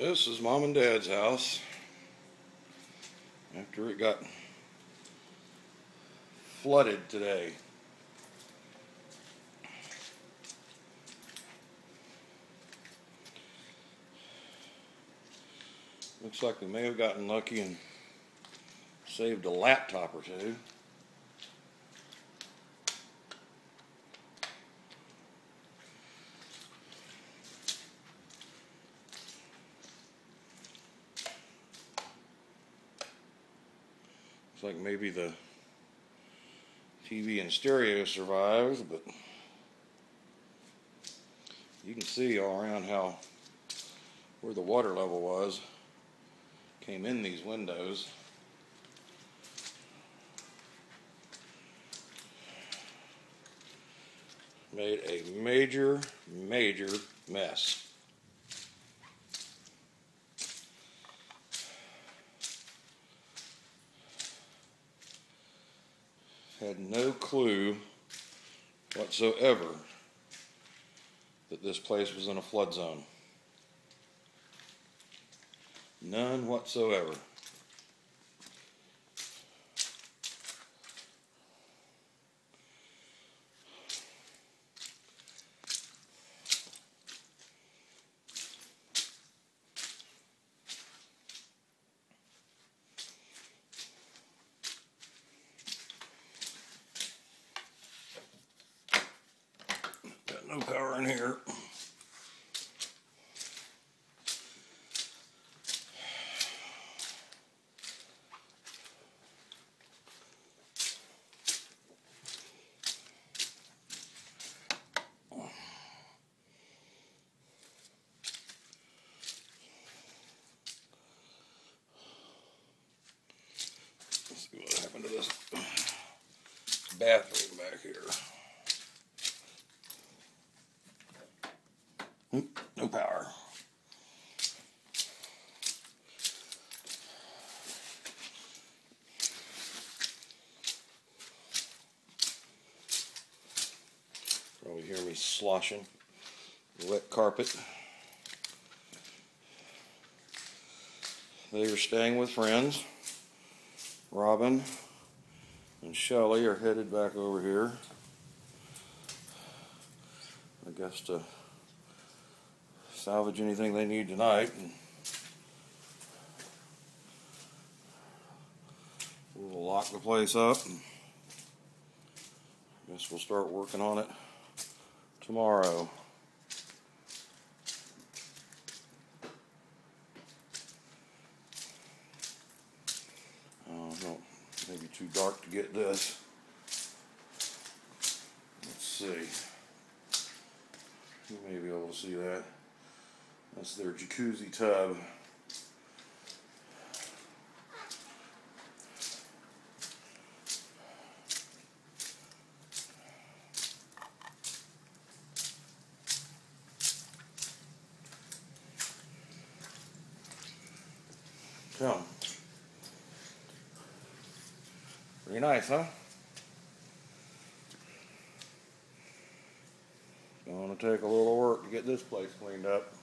This is Mom and Dad's house after it got flooded today. Looks like we may have gotten lucky and saved a laptop or two. Looks like maybe the TV and stereo survived, but you can see all around how where the water level was came in these windows. Made a major mess. Had no clue whatsoever that this place was in a flood zone. None whatsoever. Got no power in here. Let's see what happened to this bathroom back here. No power. Probably hear me sloshing the wet carpet. They are staying with friends. Robin and Shelley are headed back over here, I guess, to salvage anything they need tonight. And we'll lock the place up, and I guess we'll start working on it tomorrow. No, maybe too dark to get this. Let's see. You may be able to see that. That's their jacuzzi tub. So, pretty nice, huh? It's going to take a little work to get this place cleaned up.